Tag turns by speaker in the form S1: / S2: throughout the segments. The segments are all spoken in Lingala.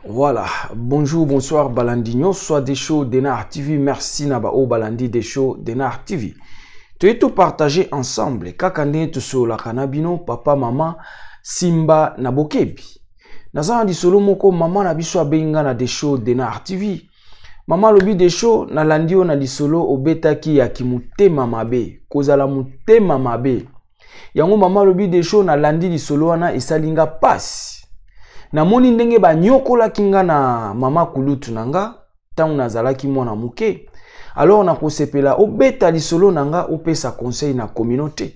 S1: Voilà, bonjour, bonsoir Balandinho, soit des shows d'Enar TV, merci Naba O Balandi des shows d'Enar TV. Tu es tout partagé ensemble, kakande tu so la kanabino, papa, maman, Simba, Nabokebi. Nazana di solo moko, maman nabiso abenga na des shows d'Enar TV. Maman lobi des shows, na landio na di solo obeta ki ya kimute mamabe, kozala mute mamabe. Yango maman lobi des shows na landi di solo wana isalinga pass. Na moni ndenge ba nyokola kinga na mama kulutu nanga tangu nazalaki mwana muke. Alors na kosepela obeta lisolo nanga opesa conseil na communauté.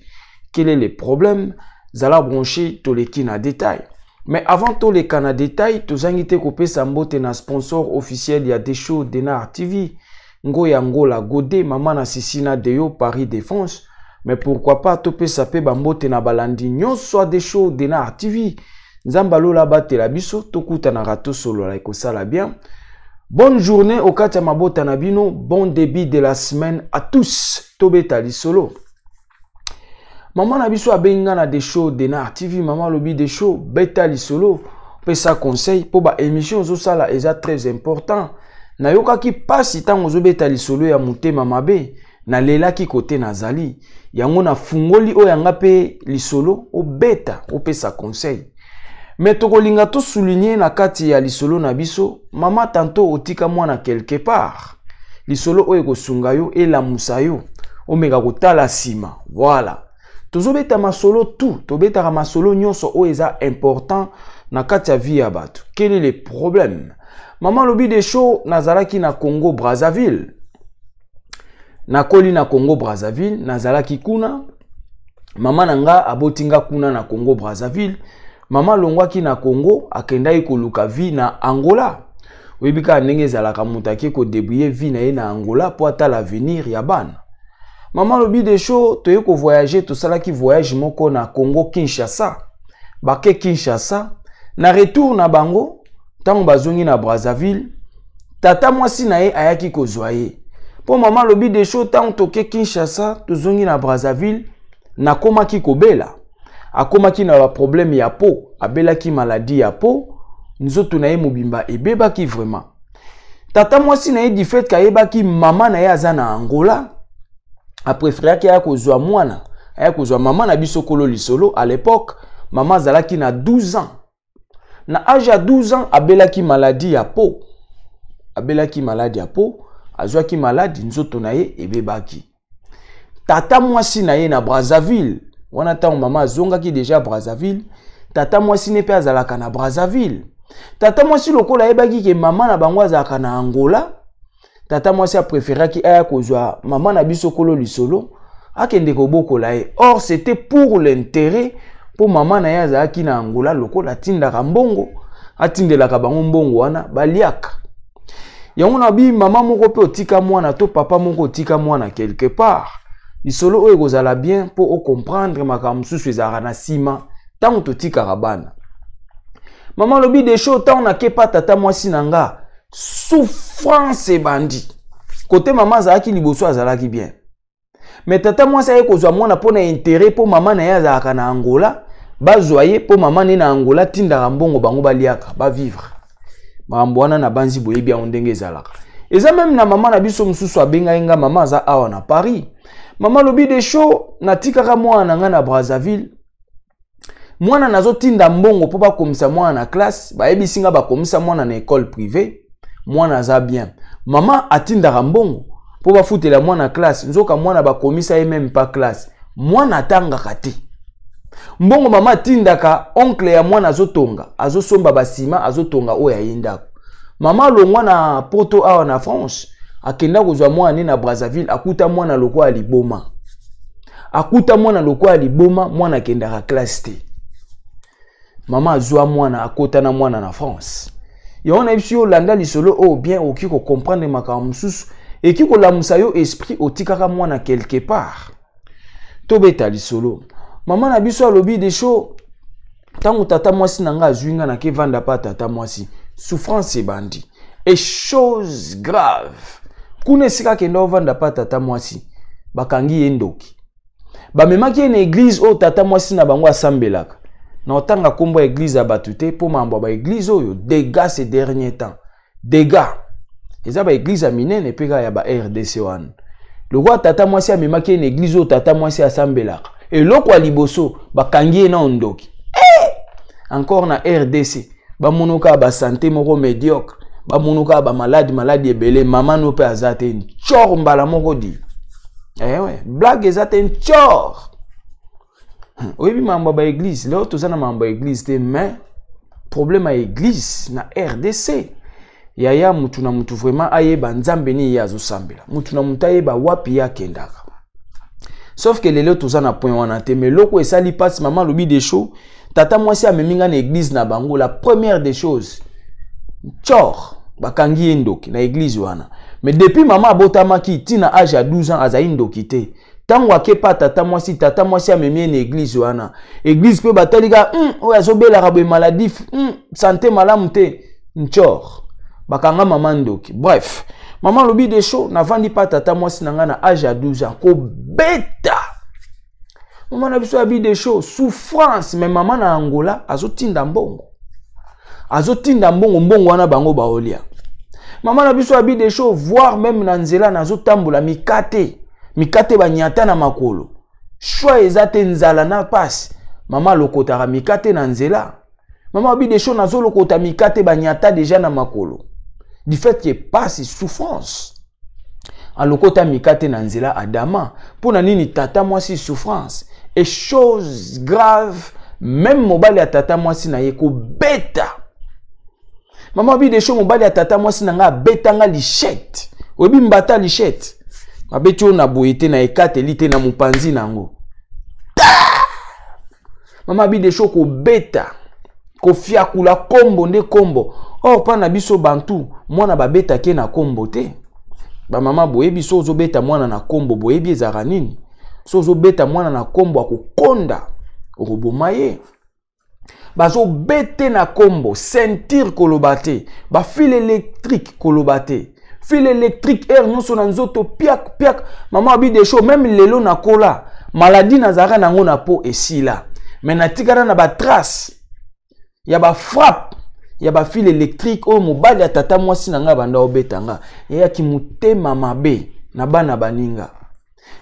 S1: Quel est le problème? Zala branché toleki na détail. Mais avant toleka na détail, tozangite kopesa mbote na sponsor officiel ya des shows d'Enar TV. Ngoya Ngola Godé, mama na Sisina Deyo Paris Défense. Mais pourquoi pas topesa pe bambote na balandi nyonso des shows d'Enar TV. Nzambalo la bate la biso, tokuta na rato solo la ekosala bien. Bonne journée au Katia Mabota Nabino, bon début de la semaine à tous. Tobeta li solo. Maman nabiso abenga na des shows d'Enar TV, maman lobi des shows, beta li solo. Pesa conseil, po ba émission zo sala eza très important. Na yoka ki pasi tango zo beta li solo ya mutema mabe, na lela ki kote nazali. Yango na fungoli o yanga pe li solo, o beta, o pesa conseil. Mais tokolinga to souligner na kati ya lisolo na biso, mama tanto otika mwana quelque part. Lisolo oyo kosunga yo e la musayo, omega kotala sima. Voilà. Tozobeta masolo tout, tobeta masolo nyonso o eza important na kati ya vie ya bato. Quel est le problème? Maman lobi des shows nazalaki na Congo Brazzaville. Nakoli na Congo Brazzaville, nazalaki kuna. Mama nanga abotinga kuna na Congo Brazzaville. Mama longwaki na Congo akendai koluka vi na Angola. Webika ndenge ezalaka mutaki ko débrouiller vi na ye na Angola po ata l'avenir ya bana. Mama lobi des shows toye ko voyager to salaki voyage moko na Congo Kinshasa. Bake Kinshasa na retour na bango tango bazongi na Brazzaville. Tata mwasi na ye ayaki kozwa ye. Po mama lobi des shows tango toke Kinshasa tozongi na Brazzaville na komaki kobela. Akomaki na problème ya peau, abelaki maladie ya peau, nzoto na ye mobimba ebebaki vraiment. Tata mwasi na ye di fait ka yebaki mama na ye aza na Angola, a préféré ki aya kozwa mwana, aya kozwa mama na biso kolo lisolo. À l'époque, mama zalaki na 12 ans. Na âge ya 12 ans, abelaki maladie ya peau. Abelaki maladie ya peau, azwaki maladie nzoto na ye ebebaki. Tata mwasi na ye na Brazzaville, wana tango mama zongaki déjà Brazzaville, tata mwasi ne pe azalaka na Brazzaville. Tata mwasi lokola yebaki ke mama na bango azalaka na Angola, tata mwasi a préféré ki aya kozwa mama na biso kolo lisolo, akende kobokola ye. Or c'était pour l'intérêt pour mama na ye azalaki na Angola lokola tindaka mbongo, atindelaka bango mbongo wana baliaka. Yango na bi mama moko pe otika mwana to papa moko otika mwana quelque part. Lisolo oyo kozala bien pour o comprendre makambo susu ezalaka na sima tango totikaka bana. Maman lobi des shows tango nakepa tata mwasi nanga souffrance bandi. Côté maman azalaki liboso azalaki bien. Mais tata mwasi aye kozwa mwana pona intérêt po mama na ye azalaka na Angola, bazwa ye po mama ne na Angola tindaka mbongo bango baliaka ba vivre. Makambo wana na banzi boye bia ndenge ezalaka. Eza même na mama na biso mususu abenga yenga mama za awa na Paris. Mama lobi des shows natikaka mwana nga na Brazzaville. Mwana nazotinda mbongo po bakomisa mwana na classe, bayebisinga bakomisa mwana na école privée. Mwana za bien. Mama atindaka mbongo po bafutela mwana na classe, nzoka mwana bakomisa ye même pas classe. Mwana atangaka te. Mbongo mama atindaka oncle ya mwana azotonga, azosomba basima, azotonga oyo ayindako. Mama longwa na poto awa na France, akenda kozwa mwana na Brazzaville, akuta mwana loko ya liboma. Akuta mwana loko ya liboma, mwana kendaka classe te. Maman azwa mwana akota na mwana na France. Ya on a eu sur landa lisolo oh bien oki ko comprendre makambo mususu et ki ko lamusa yo esprit otikaka mwana quelque part. Tobeta lisolo. Maman na biso alobi des choses tango tata mwasi nanga azwinga na ke vanda pa tata mwasi. Souffrance et bandi. Et chose grave. Kune sika kenda vanda pa tata mwasi. Bakangi endoki. Ba memaki une église o tata mwasi na bango asambelaka. Na otanga kombo église abatute po mambo ba église oyo dégâts ces derniers temps. Dégâts. Eza ba église a minene peka ya ba RDC wan. Le roi tata mwasi amemaki une église o tata mwasi asambelaka. Et loko liboso bakangi na ondoki. Encore na RDC ba monoka ba santé moko médiocre, ba monoka ba malade ebele maman no pe azate chor mbala moko di. Ouais, blague ezate chor. Oui, mambo ba église, là tout ça na mambo église te mais problème à église na RDC. Yaya mutu na mutu vraiment ayeba nzambe ni yazo sambela. Mutu na mutu ayeba wapi ya kendaka. Sauf que lelo tout ça na point wana te mais loko esali passe maman lobi des choses. Tata mwasi ameminga na église na bango la première des choses. Chor bakangi endoki na église wana. Mais depuis maman abotamaki tina âge à 12 ans aza endoki te. Tango akepa tata mwasi amemi na église wana. Église pe batalika o azobela rabe maladie santé malamu te nchor. Bakanga maman ndoki. Bref, maman lobi des choses na vandi pa tata mwasi nanga na âge à 12 ans ko beta. Maman na biso abi des choses souffrance mais maman na Angola azotinda mbongo. Azotinda mbongo wana bango baolia. Maman na biso abi des choses voir même na nzela na zotambola mikate banyata na makolo. Choix ezate nzala na passe. Maman lokotara mikate na nzela. Maman abi des choses na zo lokota mikate banyata déjà na makolo. Du fait que passe souffrance. En lokota mikate na nzela adama pour na nini tata mwasi souffrance. Et chose grave, même mobali ya tata mwasi na ye ko beta. Maman bi des choses mobali ya tata mwasi na nga beta nga lichette. Obi mbata lichette. Mabeti o na boyete na ekate lite na mupanzi nango. Maman bi des choses ko beta. Ko fiakula kombo nde kombo. Oh pa na biso bantu, mwana ba beta ke na kombo te. Ba mama boyebi so zo beta mwana na kombo boyebi ezara nini? Sozo beta mwana na kombo akokonda roboma ye. Bazo bete na kombo sentir kolobate ba fil électrique kolobate fil électrique air nyonso na nzoto piak maman abi des choses même lelo na kola maladie na zara nango na po esila mais na tikara na ba trace ya ba frappe ya ba fil électrique o mobali ya tata mwasi na nga banda obetanga ya ki mutema mabe na bana baninga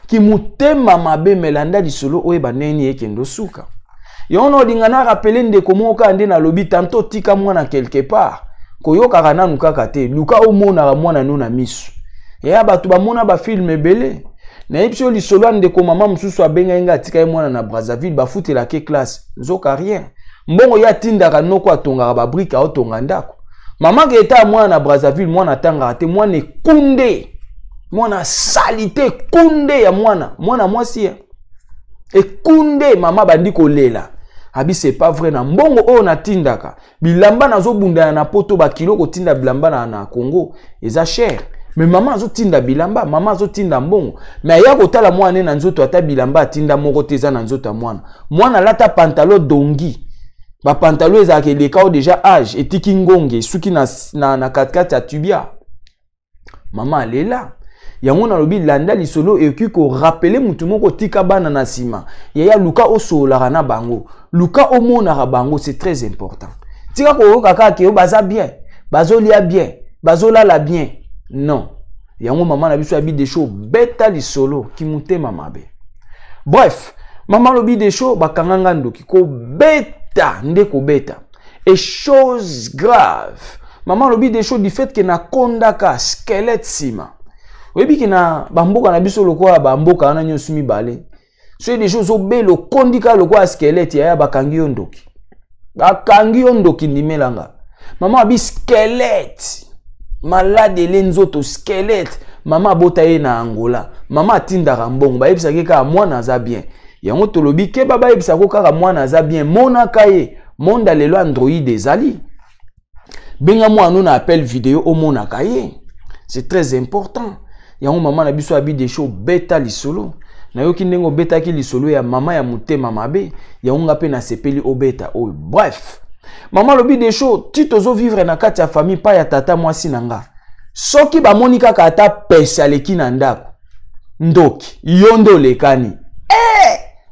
S1: ki mutema mabe melanda lisolo oye baneni ekendo suka. Yono dingana rappeler ndeko moka ande na lobi tanto tika mwana quelque part. Koyoka kana nukaka te. Luka omona mwana nuna misu. Ya batu ba mona ba film ebele. Na ipso lisolo ndeko mama mususu abenga inga tika mwana na Brazzaville ba futela ke classe. Nzoka rien. Mbongo ya tindaka noko atonga ba brika otonga ndako. Mama ke eta mwana na Brazzaville mwana tanga te mwana kunde. Mwana salite kunde ya mwana mwasi ya. E kunde mama bandiko lela. Abi c'est pas vrai na mbongo o na tindaka. Bilamba na zo bunda na poto ba kilo ko tinda bilamba na Congo. Eza cher. Mais maman zo tinda bilamba, maman zo tinda mbongo. Mais ya kotala mwana na nzoto ata bilamba tinda moko teza na nzoto mwana. Mwana lata pantalon dongi. Ba pantalon eza ke lekao déjà âge etiki ngonge suki na 4x4 ya tubia. Maman alela. Yango na lobi landa lisolo eki ko rappeler mutu moko tika bana na sima. Yaya luka osola na bango. Luka omona bango c'est très important. Tika ko kaka ke baza bien, bazolia bien, bazolala bien. Non. Yango maman na biso abi des choses beta lisolo ki mutema mabe. Bref, maman lobi des choses bakanganga ndoki ko beta ndeko beta. Et chose grave. Maman lobi des choses du fait que na kondaka squelette sima. Webi kina bamboka na biso lokola bamboka na nyosu mibale. So des choses obelo kondika lokola squelette ya bakangi ondoki. Bakangi ondoki ndimelanga. Maman abi squelette. Malade lenzoto squelette. Maman bota ye na Angola. Maman atindaka mbongo ba yebisa ke ka mwana za bien. Yango tolobi ke baba yebisa ko kaka mwana za bien. Mona kaye monde lelo Android ezali. Benga moi nous na appel vidéo au mona kaye. C'est très important. Yango maman na biso abi des shows beta lisolo. Na yoki ndengo beta ki lisolo ya mama ya mutema mabe. Yango ngape na sepeli o beta. Oh, bref. Maman lobi des shows titozo vivre na kati ya famille pa ya tata mwasi nanga. Soki ba monika kata pesa leki na ndako. Ndoki yondo lekani.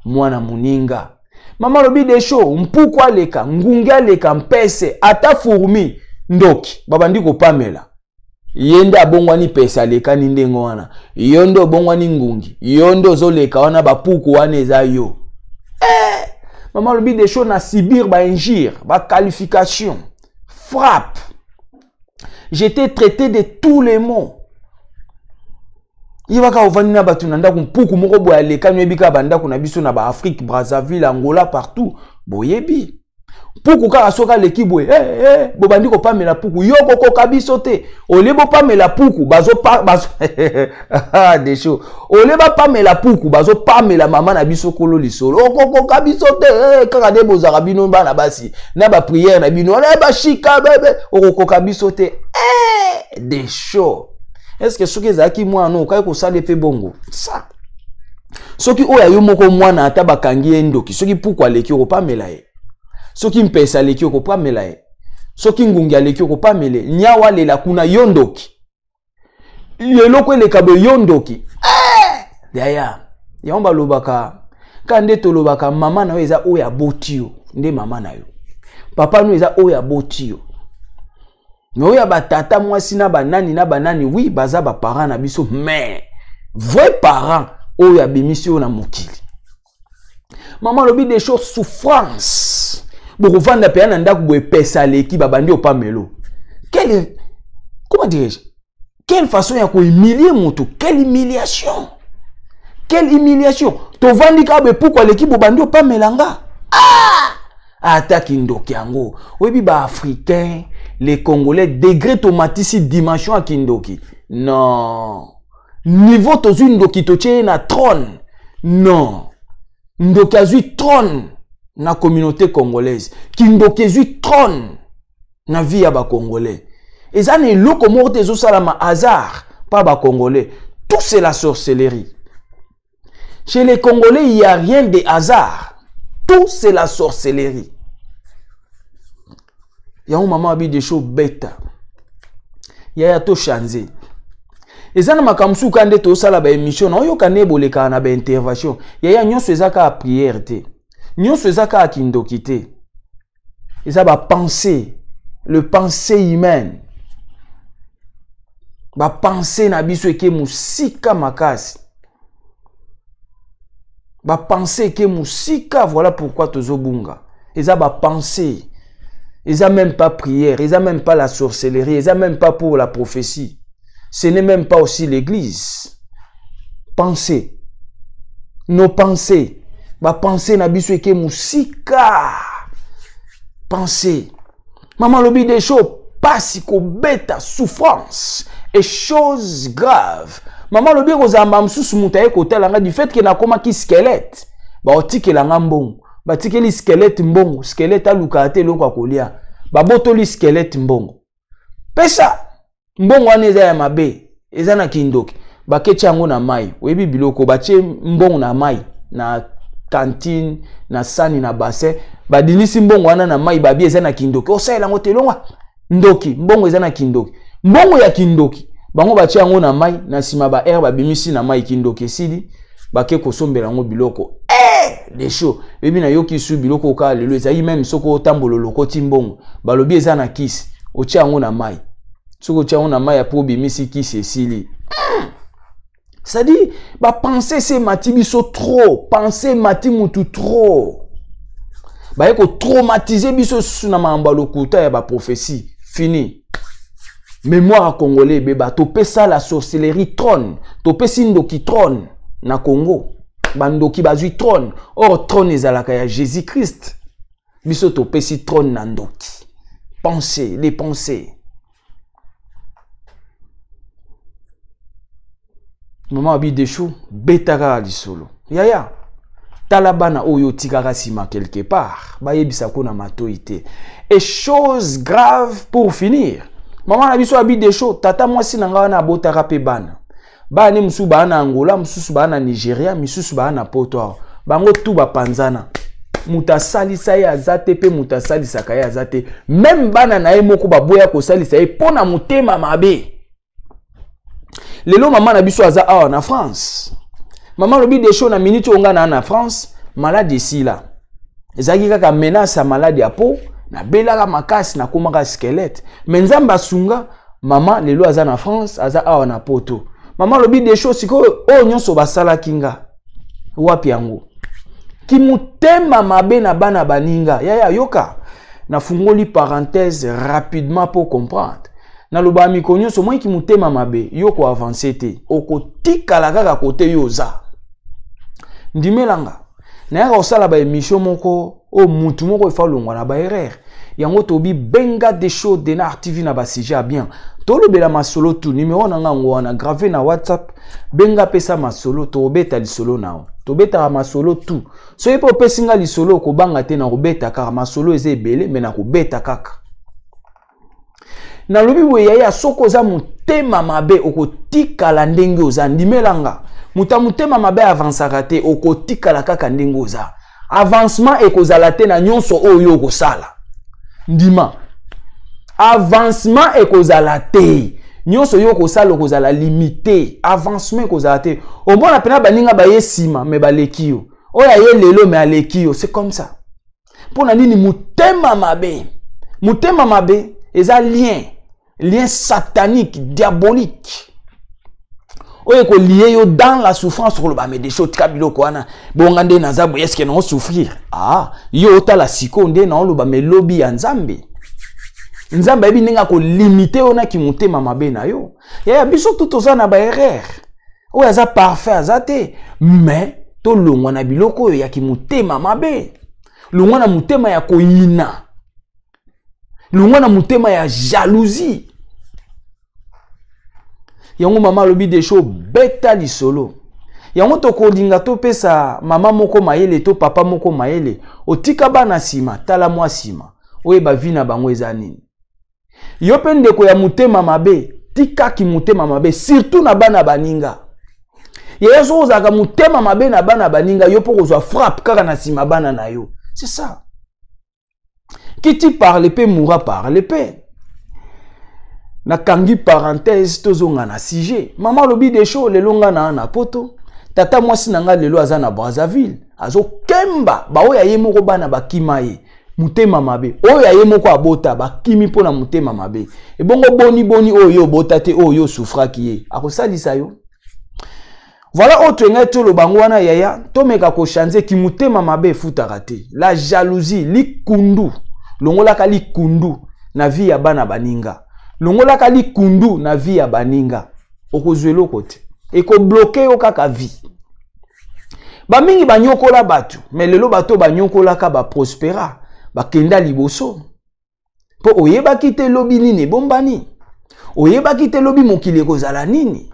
S1: Mwana muninga. Maman lobi des shows mpuku aleka, ngungi aleka mpese, ata fourmi ndoki babandi ko pamela. Yende abongwani pesa leka ni ndengo wana. Yondo abongwani ngungi. Yondo zoleka wana bapuku wana eza yo. Maman lobi des choses na sibir ba injure, ba qualification, frappe. J'étais traité de tous les mots. Yibaka ovani na batu nanda kumpuku moko boya leka nwebika banda kuna biso na ba Afrique, Brazzaville, Angola partout. Boyebi. Puku kaka soka leki boye bobandi ko pamela puku yoko ko kabiso te olebo pamela puku bazo des choses oleba pamela puku bazo pamela mama na biso kolo lisolo okoko kabiso te kaka de bozaka bino bana basi na ba prière na bino na ba shika bebe okoko kabiso te des choses. Est-ce que soki ezaki mwana okai ko sale pe bongo ça soki oya yo moko mwana ata bakangi endoki soki puku aleki ko pamela ye. Soki mpesa leki oko pamela e. Soki ngungi aleki oko pamele. Nyawa lela kuna yondoki. Yeloko eleka be yondoki. Daya. Yamba lobaka. Kande to lobaka mama na yo eza oya botio. Nde mama na yo. Papa no eza oya botio. Mais oya batata mwasi na banani oui baza ba parents na biso mais vrai parents oya bemisio na mokili. Maman lobi des choses souffrance. Beaucoup de pays n'ont pas pesa leki babandi au pamelo. Comment dirais-je? Quelle façon y a quoi humilier mon tout? Quelle humiliation? Quelle humiliation? To vandi ka be pourquoi l'équipe babandi au pamelanga? Attaque Kindokiango. Oui ba africain, les Congolais degré tomatici dimension à Kindoki. Non. Niveau to Ndoki to na trône. Non. Ndoki azui trône. Na communauté congolaise kindokezui trône na vie ya ba congolais ezane loko morte zo salama hasard pas ba congolais tout c'est la sorcellerie chez les congolais il y a rien de hasard tout c'est la sorcellerie ya un maman abi des choses bêta ya to chanzer ezana makamsu kande to sala ba émission na yo kane boleka na ba intervention ya nyonso ezaka a prière te. Nous faisons qu'à kindokite. Et ça va penser, le pensée humaine. Va penser na biso ke musika makasi. Va penser ke musika voilà pourquoi tozobunga. Et ça va penser. Et ça même pas prière, et ça même pas la sorcellerie, et ça même pas pour la prophétie. Ce n'est même pas aussi l'église. Pensez. Nos pensées. Ba penser na biso eke musika. Penser. Maman lobi des choses pasiko beta souffrance et choses graves. Maman lobi kozamba msusu mutaye kotelanga du fait que na koma ki squelette. Ba otikelanga mbongo. Ba tikeli squelette mbongo, squelette aluka te loko akolia. Ba botoli squelette mbongo. Pesa mbongo wana eza ya mabe, eza na kindoki. Ba kecha ngo na mai. Webi biloko ba tie mbongo na mai na cantine na sani na bassin ba dilisi mbongo wana na mai babi eza na kindoki osala ngo telonga ndoki mbongo eza na kindoki mbongo ya kindoki bango batia yango na mai na sima ba air babimisi na mai kindoki esili bake kosombela ngo biloko des shows ebi na yoki su biloko ka lelo ezai même soko otambolo lokoti mbongo balobi eza na kisi otia yango na mai soko otia yango na mai apo bimisi kisi esili. C'est-à-dire, bah penser c'est matibiso trop, penser matimutu trop. Bah eko traumatiser biso suna mambalo kuta ya ba prophétie, fini. Mémoire congolais beba topé ça la sorcellerie trône, topé sindoki trône na Congo. Bandoki bazui trône, or trône ezalaka ya Jésus-Christ. Biso topé si trône na ndoki. Pensez, les pensées. Maman abi des choux, betara di solo. Yaya. talabana oyo tikaka sima quelque part bayebisa ko na matoité. Et chose grave pour finir, maman na biso abi des choses, tata mwasi na nga na botaka pe bana bana musu bana Angola, mususu bana Nigeria, mususu bana Poto, bango tu ba panzana muta salisa ya azate pe muta salisa kaya azate, même bana na ye moko baboya ko salisa ye pona mutema mabe. Lelo maman na biso aza awa na France, maman lobi des choses na minute onga na France, malade ici là ezaki kaka menace malade ya po na belaka makasi na komaka squelette, mais nzamba sunga maman lelo aza na France, aza awa na Poto. Maman lobi des choses siko o nyonso basala kinga wapi yango ki mutema mabe na bana baninga yaya yoka na fungoli parenthèse rapidement pour comprendre na loba mikonyo so moi ki mutema mabe yoko avancer te okotika la kaka kote yoza ndimelanga na yaka osala ba émission moko o mutu moko ifa longwa na ba erreur yango tobi benga des shows de na TV na ba sujet bien tolo bela masolo tu numéro na ngango na gravé na WhatsApp benga pesa masolo to beta li solo nao to beta masolo tu so yepo pesinga li solo ko banga te na ko beta car masolo eze belé mais na ko beta kaka na lobi we yaya soko za mutema mabe okotika la ndenge oza ndimelanga mutema mabe avansaka te okotika la kaka ndenge oza avancement ekozala te na nyonso oyo okosala ndima avancement ekozala te nyonso yo kosala okozala limité avancement ekozala te omona pena baninga bayesima me balekio oya ye lelo me alekio c'est comme ça pona nini mutema mabe eza lien satanique diabolique oye ko lié yo dans la souffrance sur le bas mais des choses kabilo ko ana bongande na zabu est-ce que non souffrir yo tala sikonde na lo ba melobi ya nzambe nzambe bi ninga ko limiter ona ki mutema mabe na yo ya biso tout ça na ba erreur oya za parfait azate mais to longwa na biloko ya ki mutema mabe longwa na mutema ya koyina longwa na mutema ya jalousie yango mama lobi des choses beta li solo yango to kolinga to pesa mama moko mayele to papa moko mayele otika bana sima tala mwa sima oye ba vina bango ezanini yo pende ko ya mutema mabe tika ki mutema mabe surtout na bana baninga yeso ozaka mutema mabe na bana baninga yo poko zo frappe kaka na sima bana na yo c'est ça qui ti parle pe mourra par l'épée. Na kangi parenthèse tozonga na sujet mama lobi des choses le longa na Poto tata mwasi nanga lelo aza na Brazzaville azo kemba ba oya ye moko bana bakimaye mutema mabe oya ye moko abota bakimi pona mutema mabe e bongo boni oyo bota te oyo souffraki ye akosalisa yo voilà autre ngate lo bango wana yaya to meka ko changer ki mutema mabe futaka te la jalousie likundu longola ka likundu na vie ya bana baninga longola ka likundu na vie ya baninga okozwelo kote eko bloquer yo kaka vie ba mingi banyokola batu mais lelo bato banyokola ka ba prospera ba kenda liboso po oyeba kite lobi nini bombani oyeba kite lobi mokili kozala nini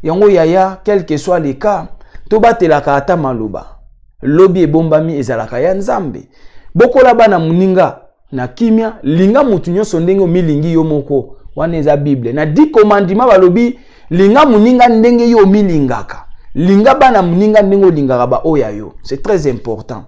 S1: yango yaya quel que soit le cas to batelaka ata maloba lobi ebombami ezalaka ya nzambe bokola bana muninga na kimia linga mutu nyonso ndenge milingi yo moko wana eza bible na 10 commandements balobi linga muninga ndenge yo milingaka linga bana muninga ndenge lingaka ba oya yo c'est très important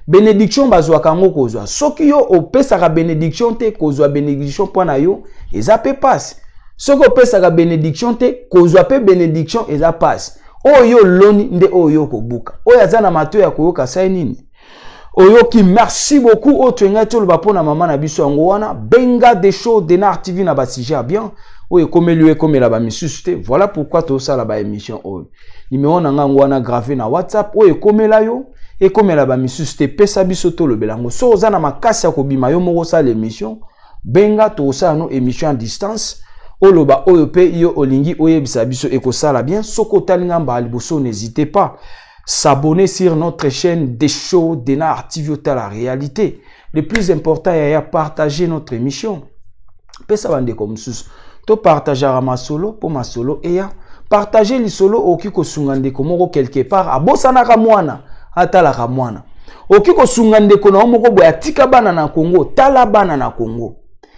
S1: bénédiction bazwaka ngo kozwa soki yo opesaka bénédiction te kozwa bénédiction pona yo eza pe passe soki opesaka bénédiction te kozwa pe bénédiction eza passe oyo loni nde oyo kobuka oyo azana mato ya koyoka sai nini oyoki merci beaucoup autre ngati lo bapona mama na biso yango wana benga des shows de na TV na ba sujet bien oyo komeli komela ba misuste voilà pourquoi to sala ba émission oyo numéro na ngango wana gravé na WhatsApp oyo komela yo et komela ba misuste pesa biso to lo belango so ozana makasi ya kobima yo moko sala émission benga to sala no émission à distance oloba oyo pe yo olingi oyebisa biso ekosala bien soko talinga mbali boso n'hésitez pas s'abonner sur notre chaîne des shows de na TV la réalité. Le plus important est partager notre émission. Pesa bande comme sous. To partager ma solo pour ma solo et partager les solo au kiko sungande komoko quelque part. Abosana ka mwana. atalaka mwana. Oki kosunga ndeko na omoko boya tika bana na Congo, tala bana na Congo.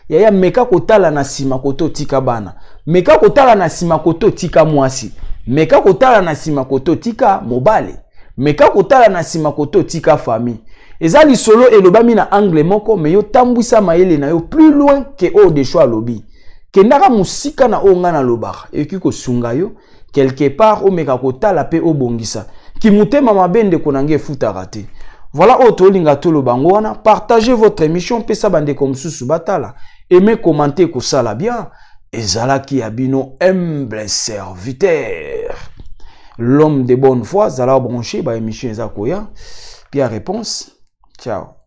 S1: Yaya meka kotala na sima koto tika bana. Meka kotala na sima koto tika mwasi. Meka kotala na sima koto tika mobale. Meka kotala na sima koto tika famille. Eza lisolo elobami na angle moko me yo tambwisa mayele na yo plus loin que o de choix lobi. Kendaka musika na onga na lobaka. Eki kosunga yo quelque part o meka kotala pe o bongisa. Kimutema mabende konange futa raté. Voilà autre linga tolo bangwana. Partagez votre émission pesa bande comme sous batala. Aimez, commentez que ça la bien. Ezala ki abino humble serviteur. L'homme de bonne foi, zala branché, ba émission ezakoya. Puis à réponse. Ciao.